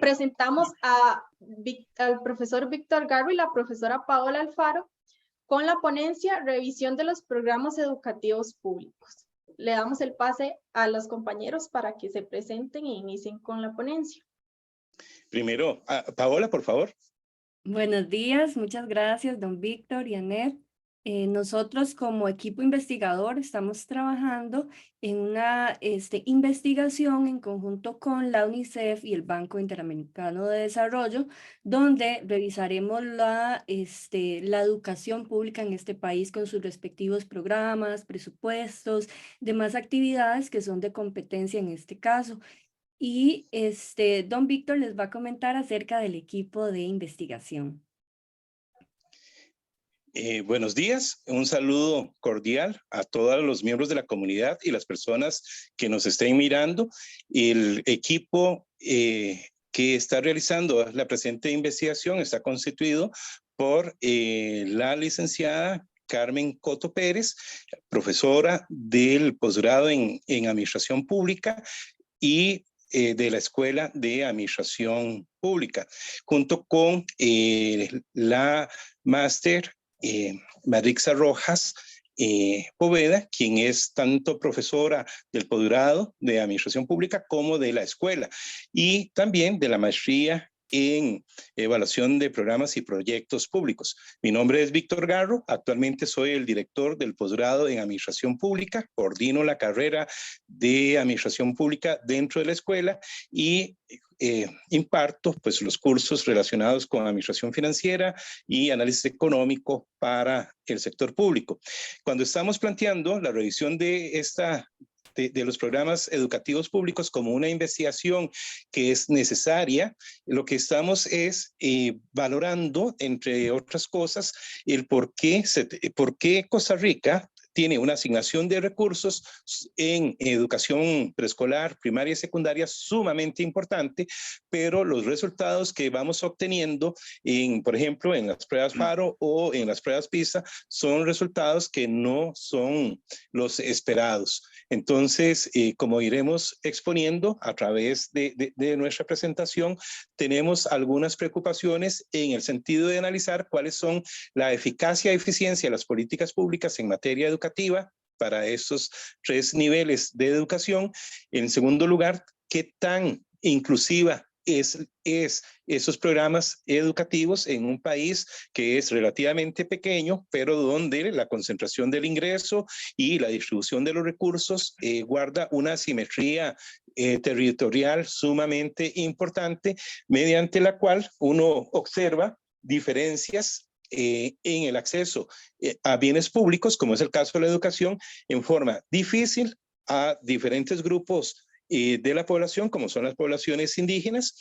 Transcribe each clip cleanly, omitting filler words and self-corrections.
presentamos al profesor Víctor Garro y la profesora Paola Alfaro con la ponencia Revisión de los programas educativos públicos. Le damos el pase a los compañeros para que se presenten e inicien con la ponencia. Primero, Paola, por favor. Buenos días, muchas gracias, don Víctor y Anet. Nosotros como equipo investigador estamos trabajando en una investigación en conjunto con la UNICEF y el Banco Interamericano de Desarrollo, donde revisaremos la educación pública en este país con sus respectivos programas, presupuestos, demás actividades que son de competencia en este caso. Y don Víctor les va a comentar acerca del equipo de investigación. Buenos días, un saludo cordial a todos los miembros de la comunidad y las personas que nos estén mirando. El equipo que está realizando la presente investigación está constituido por la licenciada Carmen Coto Pérez, profesora del posgrado en Administración Pública y de la Escuela de Administración Pública, junto con la máster Marixa Rojas Poveda, quien es tanto profesora del posgrado de Administración Pública como de la escuela, y también de la maestría en evaluación de programas y proyectos públicos. Mi nombre es Víctor Garro, actualmente soy el director del posgrado en Administración Pública, coordino la carrera de Administración Pública dentro de la escuela y imparto pues, los cursos relacionados con administración financiera y análisis económico para el sector público. Cuando estamos planteando la revisión de los programas educativos públicos como una investigación que es necesaria, lo que estamos es valorando, entre otras cosas, el por qué Costa Rica tiene una asignación de recursos en educación preescolar, primaria y secundaria sumamente importante, pero los resultados que vamos obteniendo, por ejemplo, en las pruebas FARO o en las pruebas PISA, son resultados que no son los esperados. Entonces, como iremos exponiendo a través de nuestra presentación, tenemos algunas preocupaciones en el sentido de analizar cuáles son la eficacia y eficiencia de las políticas públicas en materia educativa para estos 3 niveles de educación. En segundo lugar, qué tan inclusiva es esos programas educativos en un país que es relativamente pequeño, pero donde la concentración del ingreso y la distribución de los recursos guarda una asimetría territorial sumamente importante, mediante la cual uno observa diferencias en el acceso a bienes públicos, como es el caso de la educación, en forma difícil a diferentes grupos de la población, como son las poblaciones indígenas,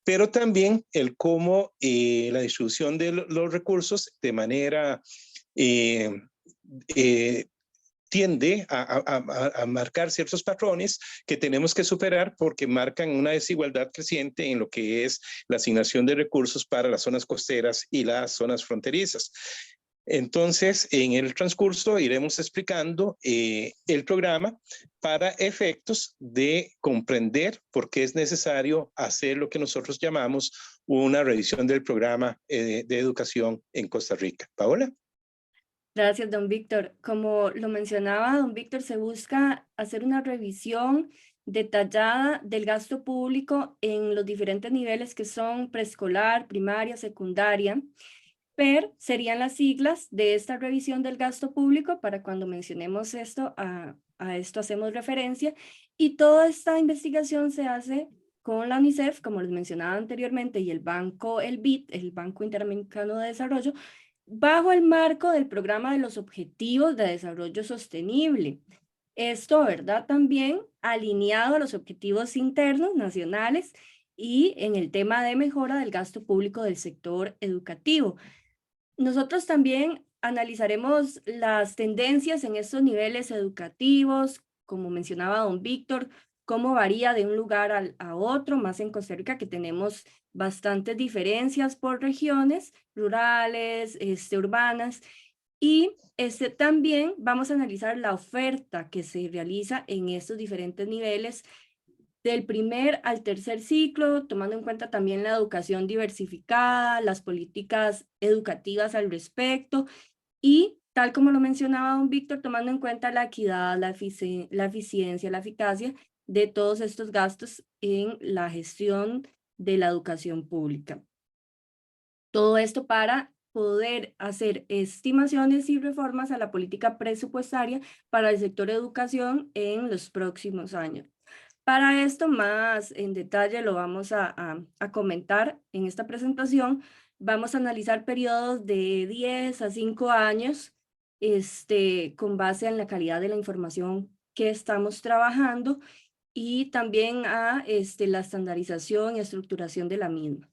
pero también el cómo la distribución de los recursos de manera tiende a marcar ciertos patrones que tenemos que superar porque marcan una desigualdad creciente en lo que es la asignación de recursos para las zonas costeras y las zonas fronterizas. Entonces, en el transcurso iremos explicando el programa para efectos de comprender por qué es necesario hacer lo que nosotros llamamos una revisión del programa de educación en Costa Rica. Paola. Gracias, don Víctor. Como lo mencionaba don Víctor, se busca hacer una revisión detallada del gasto público en los diferentes niveles que son preescolar, primaria, secundaria. PER serían las siglas de esta revisión del gasto público. Para cuando mencionemos esto, a esto hacemos referencia. Y toda esta investigación se hace con la UNICEF, como les mencionaba anteriormente, y el BID, el Banco Interamericano de Desarrollo, bajo el marco del programa de los Objetivos de Desarrollo Sostenible. Esto, ¿verdad? También alineado a los objetivos internos nacionales y en el tema de mejora del gasto público del sector educativo. Nosotros también analizaremos las tendencias en estos niveles educativos, como mencionaba don Víctor, cómo varía de un lugar a otro, más en Costa Rica que tenemos bastantes diferencias por regiones, rurales, urbanas, y también vamos a analizar la oferta que se realiza en estos diferentes niveles del primer al tercer ciclo, tomando en cuenta también la educación diversificada, las políticas educativas al respecto y, tal como lo mencionaba don Víctor, tomando en cuenta la equidad, la eficiencia, la eficacia de todos estos gastos en la gestión de la educación pública. Todo esto para poder hacer estimaciones y reformas a la política presupuestaria para el sector educación en los próximos años. Para esto, más en detalle, lo vamos a comentar en esta presentación. Vamos a analizar periodos de 10 a 5 años con base en la calidad de la información que estamos trabajando y también a la estandarización y estructuración de la misma.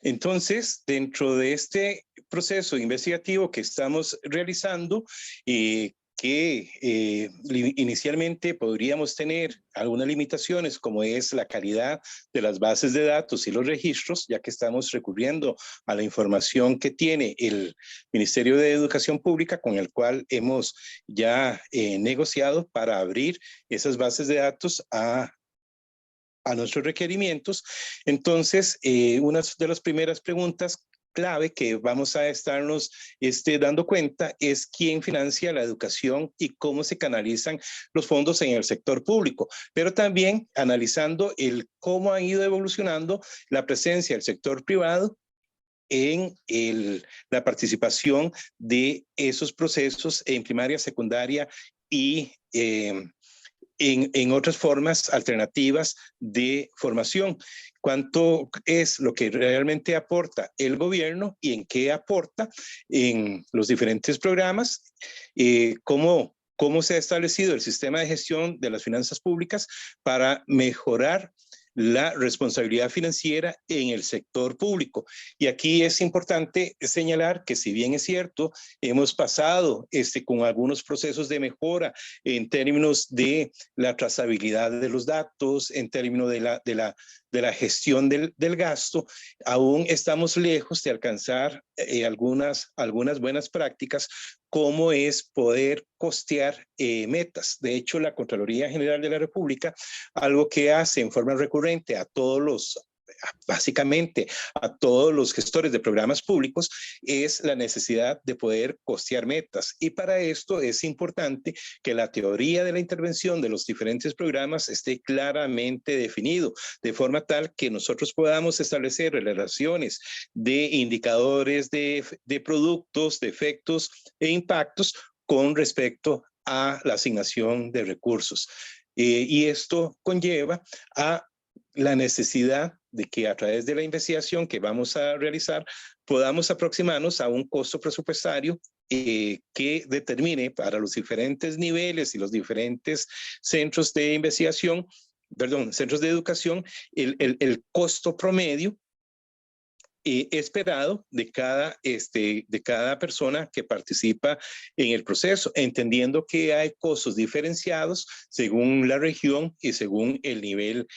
Entonces, dentro de este proceso investigativo que estamos realizando, inicialmente podríamos tener algunas limitaciones, como es la calidad de las bases de datos y los registros, ya que estamos recurriendo a la información que tiene el Ministerio de Educación Pública, con el cual hemos ya negociado para abrir esas bases de datos a nuestros requerimientos. Entonces, una de las primeras preguntas clave que vamos a estarnos dando cuenta es quién financia la educación y cómo se canalizan los fondos en el sector público, pero también analizando cómo ha ido evolucionando la presencia del sector privado en la participación de esos procesos en primaria, secundaria y en otras formas alternativas de formación. ¿Cuánto es lo que realmente aporta el gobierno y en qué aporta en los diferentes programas? ¿Cómo se ha establecido el sistema de gestión de las finanzas públicas para mejorar la responsabilidad financiera en el sector público? Y aquí es importante señalar que, si bien es cierto, hemos pasado con algunos procesos de mejora en términos de la trazabilidad de los datos, en términos de la gestión del gasto, aún estamos lejos de alcanzar algunas buenas prácticas, como es poder costear metas. De hecho, la Contraloría General de la República, algo que hace en forma recurrente básicamente a todos los gestores de programas públicos, es la necesidad de poder costear metas. Y para esto es importante que la teoría de la intervención de los diferentes programas esté claramente definido, de forma tal que nosotros podamos establecer relaciones de indicadores de productos, de efectos e impactos con respecto a la asignación de recursos. Y esto conlleva a la necesidad de que, a través de la investigación que vamos a realizar, podamos aproximarnos a un costo presupuestario que determine para los diferentes niveles y los diferentes centros de investigación, centros de educación, el costo promedio esperado de cada persona que participa en el proceso, entendiendo que hay costos diferenciados según la región y según el nivel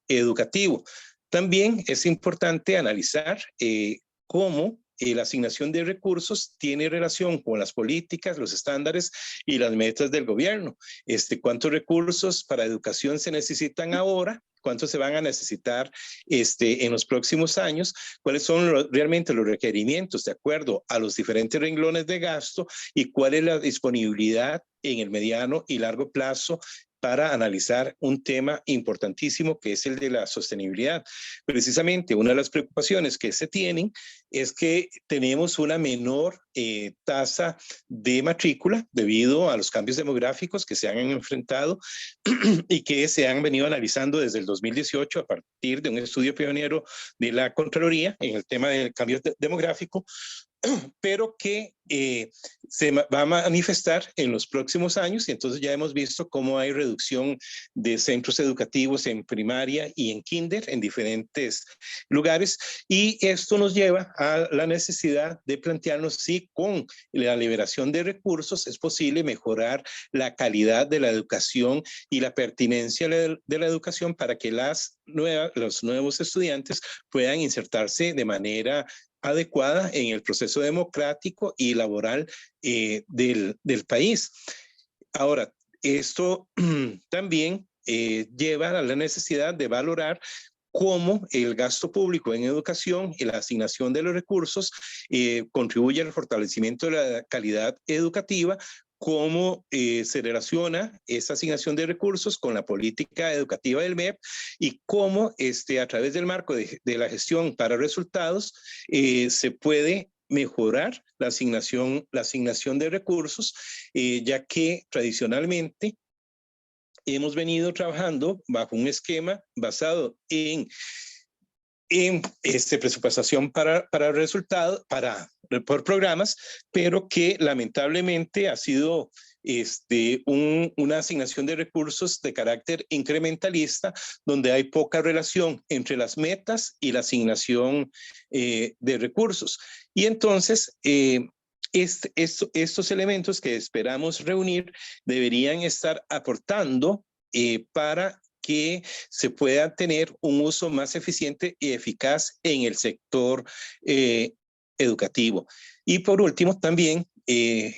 educativo. También es importante analizar cómo la asignación de recursos tiene relación con las políticas, los estándares y las metas del gobierno. ¿Cuántos recursos para educación se necesitan ahora? ¿Cuántos se van a necesitar en los próximos años? ¿Cuáles son realmente los requerimientos de acuerdo a los diferentes renglones de gasto? ¿Y cuál es la disponibilidad en el mediano y largo plazo para analizar un tema importantísimo, que es el de la sostenibilidad? Precisamente una de las preocupaciones que se tienen es que tenemos una menor tasa de matrícula debido a los cambios demográficos que se han enfrentado y que se han venido analizando desde el 2018 a partir de un estudio pionero de la Contraloría en el tema del cambio demográfico, pero que se va a manifestar en los próximos años. Y entonces ya hemos visto cómo hay reducción de centros educativos en primaria y en kinder en diferentes lugares, y esto nos lleva a la necesidad de plantearnos si con la liberación de recursos es posible mejorar la calidad de la educación y la pertinencia de la educación para que los nuevos estudiantes puedan insertarse de manera adecuada en el proceso democrático y laboral del país. Ahora, esto también lleva a la necesidad de valorar cómo el gasto público en educación y la asignación de los recursos contribuye al fortalecimiento de la calidad educativa, cómo se relaciona esa asignación de recursos con la política educativa del MEP y cómo a través del marco de la gestión para resultados se puede mejorar la asignación de recursos, ya que tradicionalmente hemos venido trabajando bajo un esquema basado en presupuestación para resultados, por programas, pero que lamentablemente ha sido una asignación de recursos de carácter incrementalista, donde hay poca relación entre las metas y la asignación de recursos. Y entonces, estos elementos que esperamos reunir deberían estar aportando para que se pueda tener un uso más eficiente y eficaz en el sector educativo. Y por último, también,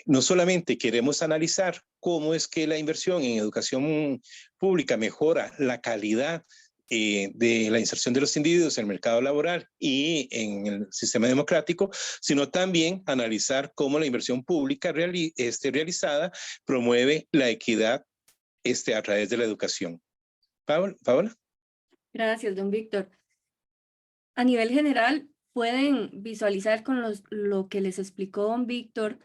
no solamente queremos analizar cómo es que la inversión en educación pública mejora la calidad de la inserción de los individuos en el mercado laboral y en el sistema democrático, sino también analizar cómo la inversión pública realizada promueve la equidad a través de la educación. Paola. Gracias, don Víctor. A nivel general, pueden visualizar con lo que les explicó don Víctor,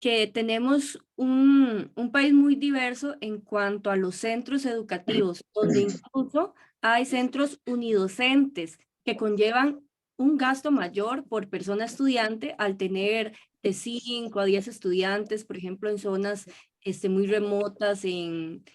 que tenemos un país muy diverso en cuanto a los centros educativos, donde incluso hay centros unidocentes que conllevan un gasto mayor por persona estudiante al tener de 5 a 10 estudiantes, por ejemplo, en zonas muy remotas, en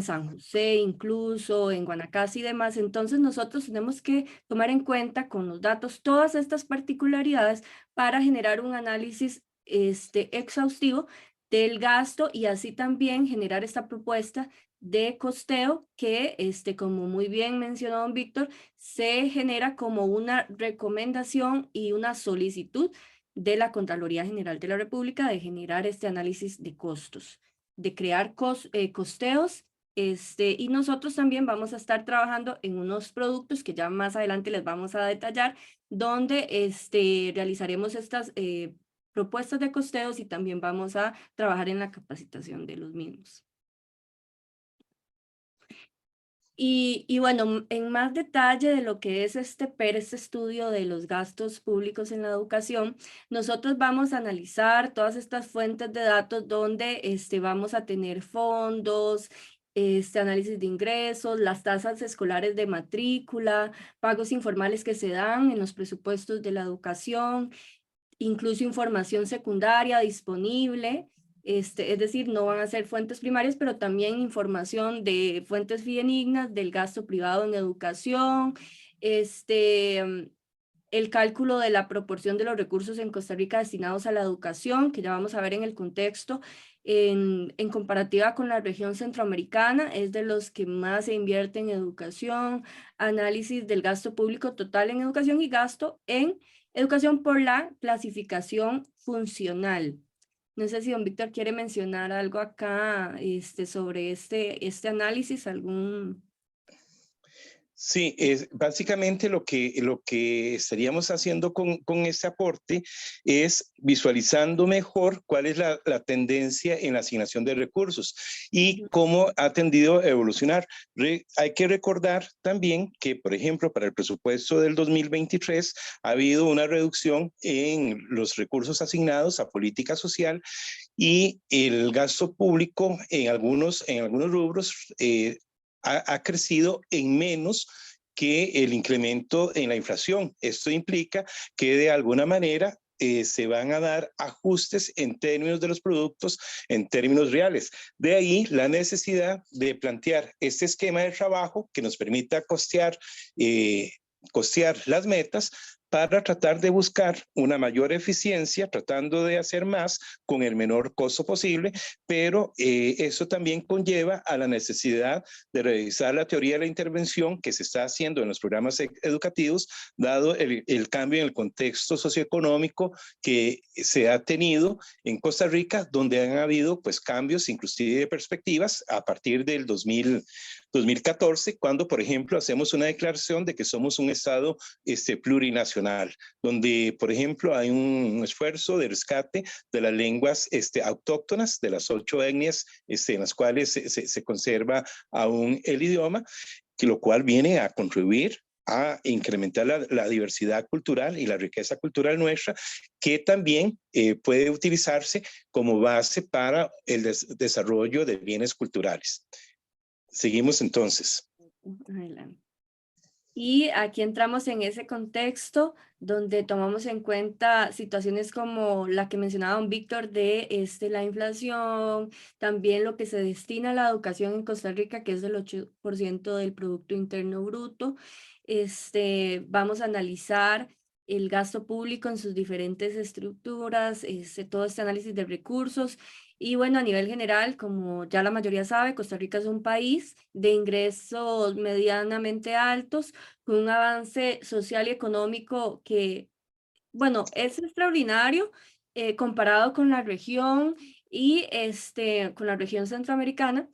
San José, incluso en Guanacaste y demás. Entonces nosotros tenemos que tomar en cuenta con los datos todas estas particularidades para generar un análisis exhaustivo del gasto y así también generar esta propuesta de costeo que, como muy bien mencionó don Víctor, se genera como una recomendación y una solicitud de la Contraloría General de la República de generar este análisis de costos, de crear costeos. Y nosotros también vamos a estar trabajando en unos productos que ya más adelante les vamos a detallar, donde realizaremos estas propuestas de costeos y también vamos a trabajar en la capacitación de los mismos. Y bueno, en más detalle de lo que es este estudio de los gastos públicos en la educación, nosotros vamos a analizar todas estas fuentes de datos donde vamos a tener fondos, análisis de ingresos, las tasas escolares de matrícula, pagos informales que se dan en los presupuestos de la educación, incluso información secundaria disponible. Es decir, no van a ser fuentes primarias, pero también información de fuentes fidedignas del gasto privado en educación, el cálculo de la proporción de los recursos en Costa Rica destinados a la educación, que ya vamos a ver en el contexto, en comparativa con la región centroamericana, es de los que más se invierte en educación, análisis del gasto público total en educación y gasto en educación por la clasificación funcional. No sé si don Víctor quiere mencionar algo acá sobre este análisis, algún... Sí, básicamente lo que estaríamos haciendo con este aporte es visualizando mejor cuál es la tendencia en la asignación de recursos y cómo ha tendido a evolucionar. Hay que recordar también que, por ejemplo, para el presupuesto del 2023 ha habido una reducción en los recursos asignados a política social y el gasto público en algunos rubros ha crecido en menos que el incremento en la inflación. Esto implica que de alguna manera se van a dar ajustes en términos de los productos, en términos reales. De ahí la necesidad de plantear este esquema de trabajo que nos permita costear las metas para tratar de buscar una mayor eficiencia, tratando de hacer más con el menor costo posible, pero eso también conlleva a la necesidad de revisar la teoría de la intervención que se está haciendo en los programas educativos, dado el cambio en el contexto socioeconómico que se ha tenido en Costa Rica, donde han habido pues cambios inclusive de perspectivas a partir del 2014, cuando por ejemplo hacemos una declaración de que somos un Estado plurinacional, donde por ejemplo hay un esfuerzo de rescate de las lenguas autóctonas de las 8 etnias en las cuales se conserva aún el idioma, lo cual viene a contribuir a incrementar la diversidad cultural y la riqueza cultural nuestra, que también puede utilizarse como base para el desarrollo de bienes culturales. Seguimos entonces. Adelante. Y aquí entramos en ese contexto donde tomamos en cuenta situaciones como la que mencionaba don Víctor de la inflación, también lo que se destina a la educación en Costa Rica, que es el 8% del Producto Interno Bruto. Vamos a analizar el gasto público en sus diferentes estructuras, todo este análisis de recursos. Y bueno, a nivel general, como ya la mayoría sabe, Costa Rica es un país de ingresos medianamente altos, con un avance social y económico que, bueno, es extraordinario comparado con la región y con la región centroamericana.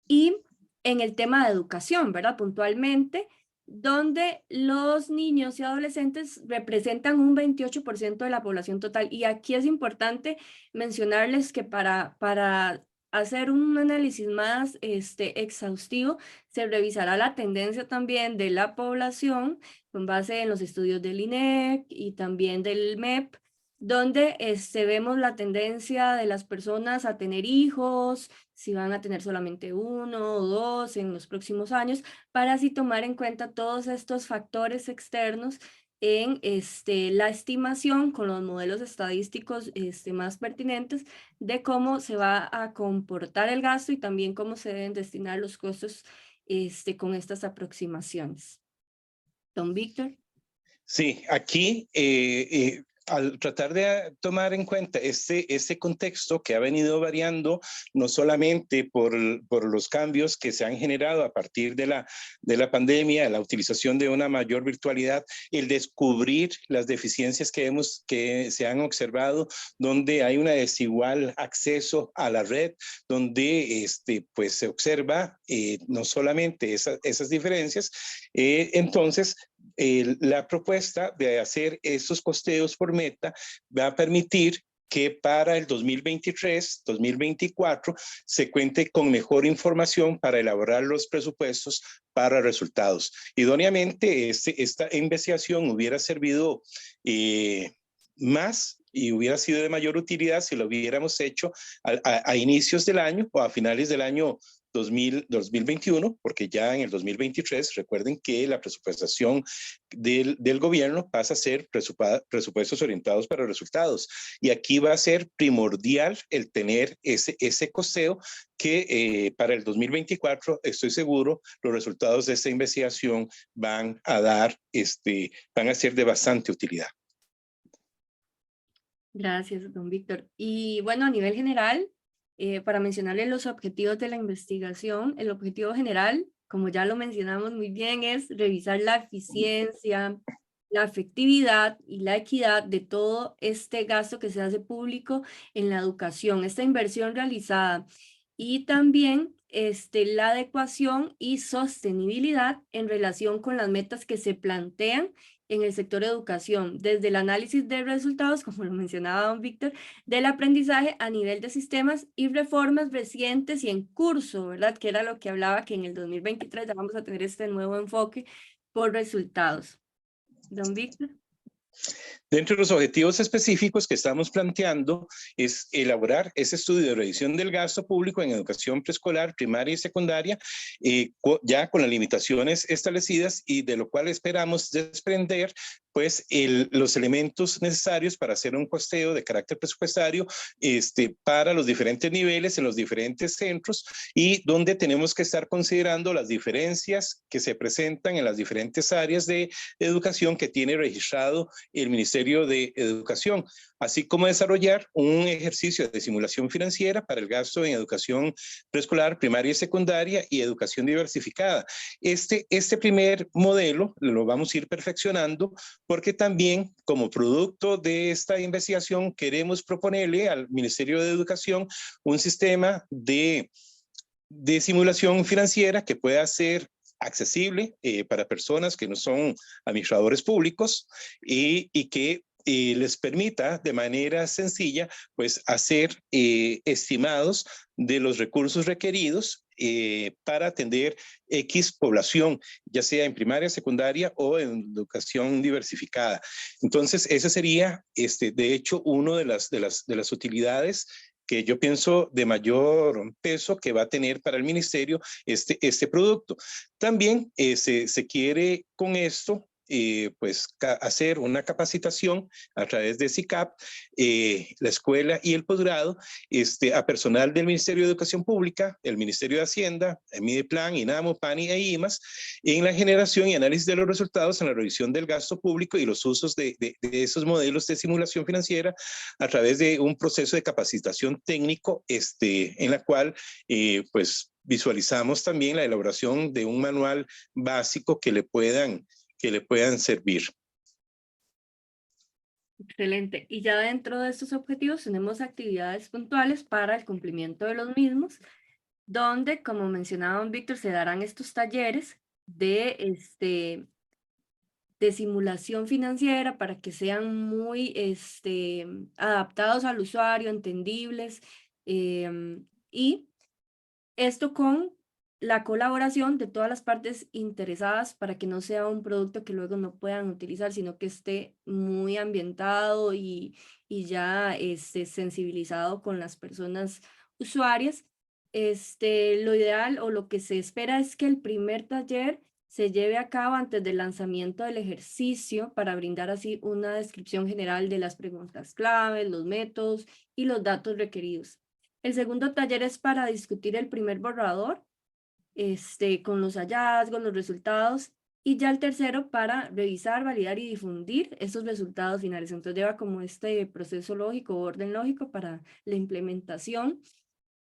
Y en el tema de educación, ¿verdad? Puntualmente, donde los niños y adolescentes representan un 28% de la población total. Y aquí es importante mencionarles que para hacer un análisis más exhaustivo, se revisará la tendencia también de la población con base en los estudios del INEC y también del MEP, donde vemos la tendencia de las personas a tener hijos, si van a tener solamente 1 o 2 en los próximos años, para así tomar en cuenta todos estos factores externos en la estimación con los modelos estadísticos más pertinentes de cómo se va a comportar el gasto y también cómo se deben destinar los costos con estas aproximaciones. Don Víctor. Sí, aquí al tratar de tomar en cuenta este contexto que ha venido variando, no solamente por los cambios que se han generado a partir de la pandemia, la utilización de una mayor virtualidad, el descubrir las deficiencias que se han observado, donde hay una desigual acceso a la red, donde pues se observa no solamente esas diferencias, entonces la propuesta de hacer estos costeos por meta va a permitir que para el 2023-2024 se cuente con mejor información para elaborar los presupuestos para resultados. Idóneamente, esta investigación hubiera servido más y hubiera sido de mayor utilidad si lo hubiéramos hecho a inicios del año o a finales del año 2021, porque ya en el 2023, recuerden que la presupuestación del gobierno pasa a ser presupuestos orientados para resultados. Y aquí va a ser primordial el tener ese costeo que para el 2024, estoy seguro, los resultados de esta investigación van a ser de bastante utilidad. Gracias, don Víctor. Y bueno, a nivel general, para mencionarles los objetivos de la investigación, el objetivo general, como ya lo mencionamos muy bien, es revisar la eficiencia, la efectividad y la equidad de todo este gasto que se hace público en la educación, esta inversión realizada, y también la adecuación y sostenibilidad en relación con las metas que se plantean en el sector educación, desde el análisis de resultados, como lo mencionaba don Víctor, del aprendizaje a nivel de sistemas y reformas recientes y en curso, ¿verdad? Que era lo que hablaba, que en el 2023 ya vamos a tener este nuevo enfoque por resultados. Don Víctor. Dentro de los objetivos específicos que estamos planteando es elaborar ese estudio de revisión del gasto público en educación preescolar, primaria y secundaria, ya con las limitaciones establecidas y de lo cual esperamos desprender pues los elementos necesarios para hacer un costeo de carácter presupuestario para los diferentes niveles en los diferentes centros y donde tenemos que estar considerando las diferencias que se presentan en las diferentes áreas de educación que tiene registrado el Ministerio de Educación, así como desarrollar un ejercicio de simulación financiera para el gasto en educación preescolar, primaria y secundaria y educación diversificada. Este primer modelo lo vamos a ir perfeccionando porque también como producto de esta investigación queremos proponerle al Ministerio de Educación un sistema de simulación financiera que pueda ser accesible para personas que no son administradores públicos y que les permita de manera sencilla pues hacer estimados de los recursos requeridos para atender X población, ya sea en primaria, secundaria o en educación diversificada. Entonces, esa sería, de hecho, una de las utilidades que yo pienso de mayor peso que va a tener para el ministerio este producto. También se quiere con esto pues hacer una capacitación a través de SICAP, la escuela y el posgrado, a personal del Ministerio de Educación Pública, el Ministerio de Hacienda, el Mideplan, INAMO, PANI e IMAS, en la generación y análisis de los resultados en la revisión del gasto público y los usos de esos modelos de simulación financiera a través de un proceso de capacitación técnico, en la cual pues visualizamos también la elaboración de un manual básico que le puedan servir. Excelente. Y ya dentro de estos objetivos tenemos actividades puntuales para el cumplimiento de los mismos, donde, como mencionaba don Víctor, se darán estos talleres de simulación financiera para que sean muy adaptados al usuario, entendibles, y esto con la colaboración de todas las partes interesadas para que no sea un producto que luego no puedan utilizar, sino que esté muy ambientado y ya sensibilizado con las personas usuarias. Lo ideal o lo que se espera es que el primer taller se lleve a cabo antes del lanzamiento del ejercicio para brindar así una descripción general de las preguntas claves, los métodos y los datos requeridos. El segundo taller es para discutir el primer borrador, con los hallazgos, los resultados, y ya el tercero para revisar, validar y difundir esos resultados finales. Entonces lleva como este proceso lógico, orden lógico para la implementación.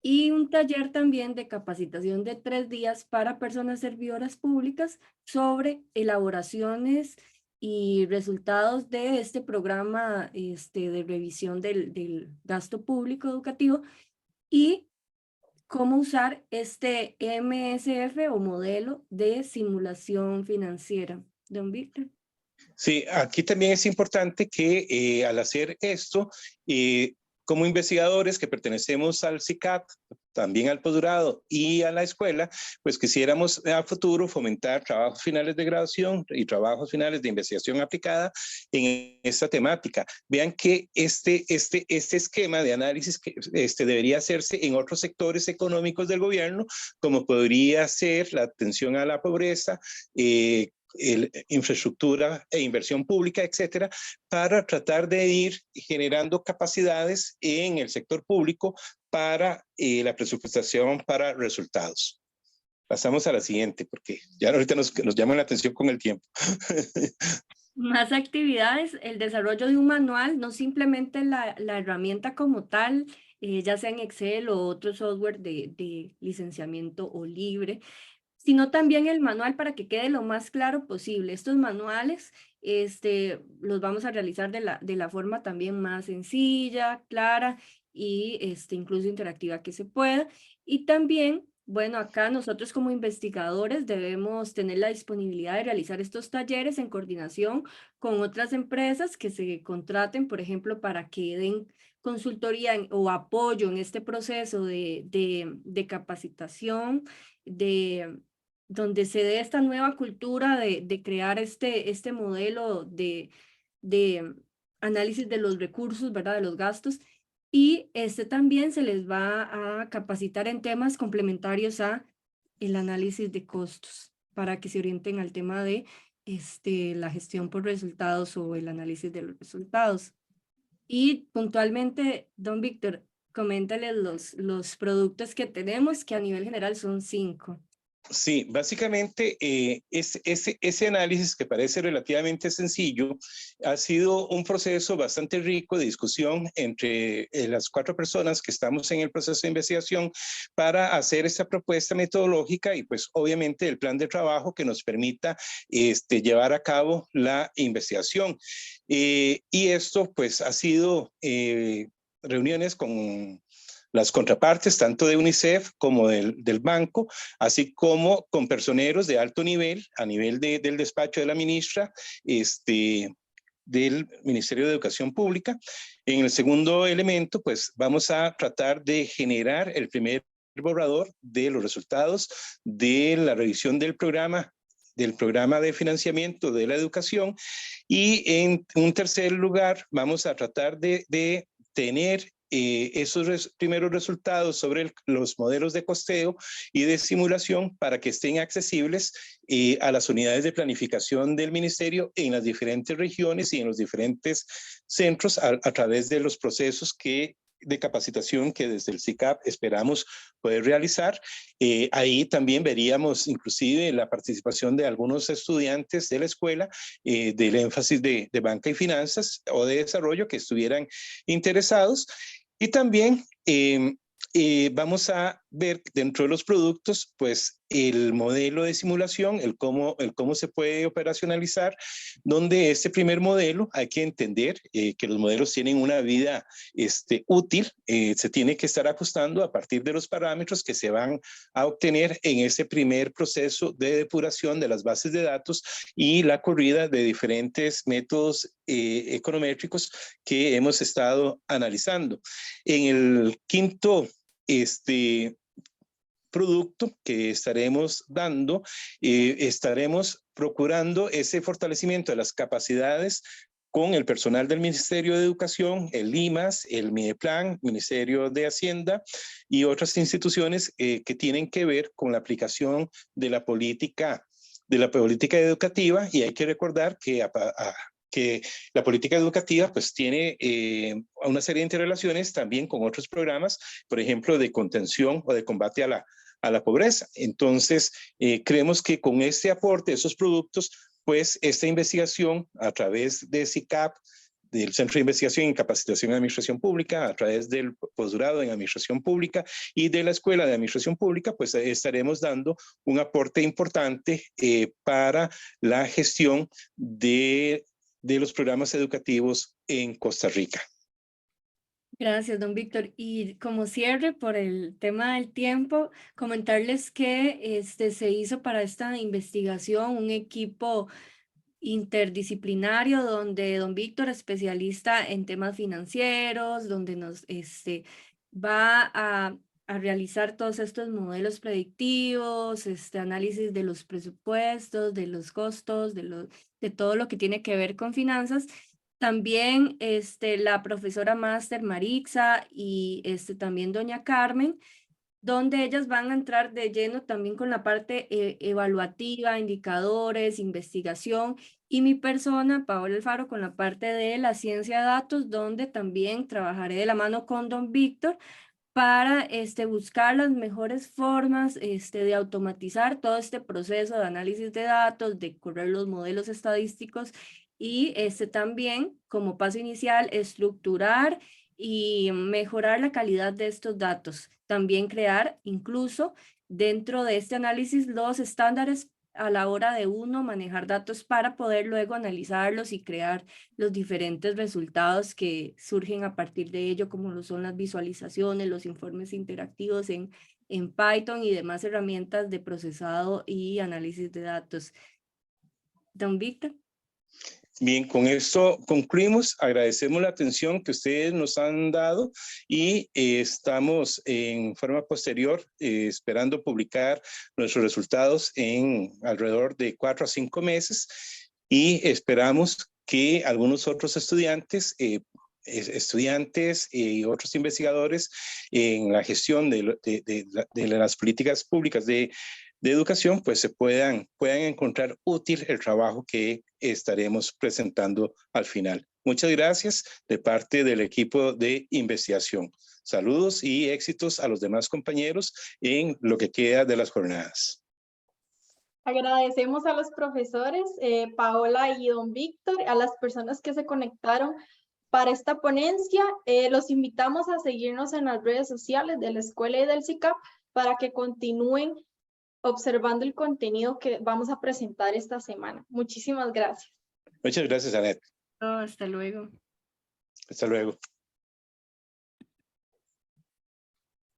Y un taller también de capacitación de 3 días para personas servidoras públicas sobre elaboraciones y resultados de este programa de revisión del gasto público educativo y cómo usar este MSF o modelo de simulación financiera. Don Víctor. Sí, aquí también es importante que al hacer esto, como investigadores que pertenecemos al SICAP, también al posgrado y a la escuela, pues quisiéramos a futuro fomentar trabajos finales de graduación y trabajos finales de investigación aplicada en esta temática. Vean que este esquema de análisis que, debería hacerse en otros sectores económicos del gobierno, como podría ser la atención a la pobreza, infraestructura e inversión pública, etcétera, para tratar de ir generando capacidades en el sector público para la presupuestación para resultados. Pasamos a la siguiente, porque ya ahorita nos llaman la atención con el tiempo. Más actividades, el desarrollo de un manual, no simplemente la herramienta como tal, ya sea en Excel o otro software de licenciamiento o libre, sino también el manual para que quede lo más claro posible. Estos manuales los vamos a realizar de la forma también más sencilla, clara y incluso interactiva que se pueda. Y también, bueno, acá nosotros como investigadores debemos tener la disponibilidad de realizar estos talleres en coordinación con otras empresas que se contraten, por ejemplo, para que den consultoría o apoyo en este proceso de capacitación, donde se dé esta nueva cultura de crear este modelo de análisis de los recursos, ¿verdad? De los gastos. Y también se les va a capacitar en temas complementarios a el análisis de costos para que se orienten al tema de la gestión por resultados o el análisis de los resultados. Y puntualmente, don Víctor, coméntale los productos que tenemos, que a nivel general son 5. Sí, básicamente ese análisis que parece relativamente sencillo ha sido un proceso bastante rico de discusión entre las 4 personas que estamos en el proceso de investigación para hacer esta propuesta metodológica y pues obviamente el plan de trabajo que nos permita llevar a cabo la investigación. Y esto pues ha sido reuniones con las contrapartes, tanto de UNICEF como del banco, así como con personeros de alto nivel, a nivel del despacho de la ministra, del Ministerio de Educación Pública. En el segundo elemento, pues vamos a tratar de generar el primer borrador de los resultados de la revisión del programa de financiamiento de la educación. Y en un tercer lugar, vamos a tratar de tener esos primeros resultados sobre los modelos de costeo y de simulación para que estén accesibles a las unidades de planificación del ministerio en las diferentes regiones y en los diferentes centros a través de los procesos de capacitación que desde el CICAP esperamos poder realizar. Ahí también veríamos inclusive la participación de algunos estudiantes de la escuela del énfasis de banca y finanzas o de desarrollo que estuvieran interesados. Y también vamos a ver dentro de los productos, pues el modelo de simulación, el cómo se puede operacionalizar, donde este primer modelo hay que entender que los modelos tienen una vida útil, se tiene que estar ajustando a partir de los parámetros que se van a obtener en ese primer proceso de depuración de las bases de datos y la corrida de diferentes métodos econométricos que hemos estado analizando. En el quinto producto que estaremos dando, estaremos procurando ese fortalecimiento de las capacidades con el personal del Ministerio de Educación, el IMAS, el MIDEPLAN, Ministerio de Hacienda y otras instituciones que tienen que ver con la aplicación de la política educativa. Y hay que recordar que la política educativa pues tiene una serie de interrelaciones también con otros programas, por ejemplo, de contención o de combate a la pobreza. Entonces, creemos que con este aporte de esos productos, pues esta investigación a través de CICAP, del Centro de Investigación y Capacitación en Administración Pública, a través del posgrado en Administración Pública y de la Escuela de Administración Pública, pues estaremos dando un aporte importante para la gestión de los programas educativos en Costa Rica. Gracias, don Víctor. Y como cierre por el tema del tiempo, comentarles que se hizo para esta investigación un equipo interdisciplinario donde don Víctor, especialista en temas financieros, donde nos va a realizar todos estos modelos predictivos, análisis de los presupuestos, de los costos, de todo lo que tiene que ver con finanzas. También la profesora máster Marixa y también doña Carmen, donde ellas van a entrar de lleno también con la parte evaluativa, indicadores, investigación, y mi persona, Paola Alfaro, con la parte de la ciencia de datos, donde también trabajaré de la mano con don Víctor para buscar las mejores formas de automatizar todo este proceso de análisis de datos, de correr los modelos estadísticos y también como paso inicial estructurar y mejorar la calidad de estos datos. También crear incluso dentro de este análisis los estándares a la hora de uno manejar datos para poder luego analizarlos y crear los diferentes resultados que surgen a partir de ello, como lo son las visualizaciones, los informes interactivos en Python y demás herramientas de procesado y análisis de datos. Don Víctor. Bien, con esto concluimos. Agradecemos la atención que ustedes nos han dado y estamos en forma posterior esperando publicar nuestros resultados en alrededor de 4 a 5 meses y esperamos que algunos otros estudiantes y otros investigadores en la gestión de las políticas públicas de de educación, pues se puedan encontrar útil el trabajo que estaremos presentando al final. Muchas gracias de parte del equipo de investigación. Saludos y éxitos a los demás compañeros en lo que queda de las jornadas. Agradecemos a los profesores, Paola y don Víctor, a las personas que se conectaron para esta ponencia. Los invitamos a seguirnos en las redes sociales de la escuela y del CICAP para que continúen observando el contenido que vamos a presentar esta semana. Muchísimas gracias. Muchas gracias, Anet. Hasta luego. Hasta luego.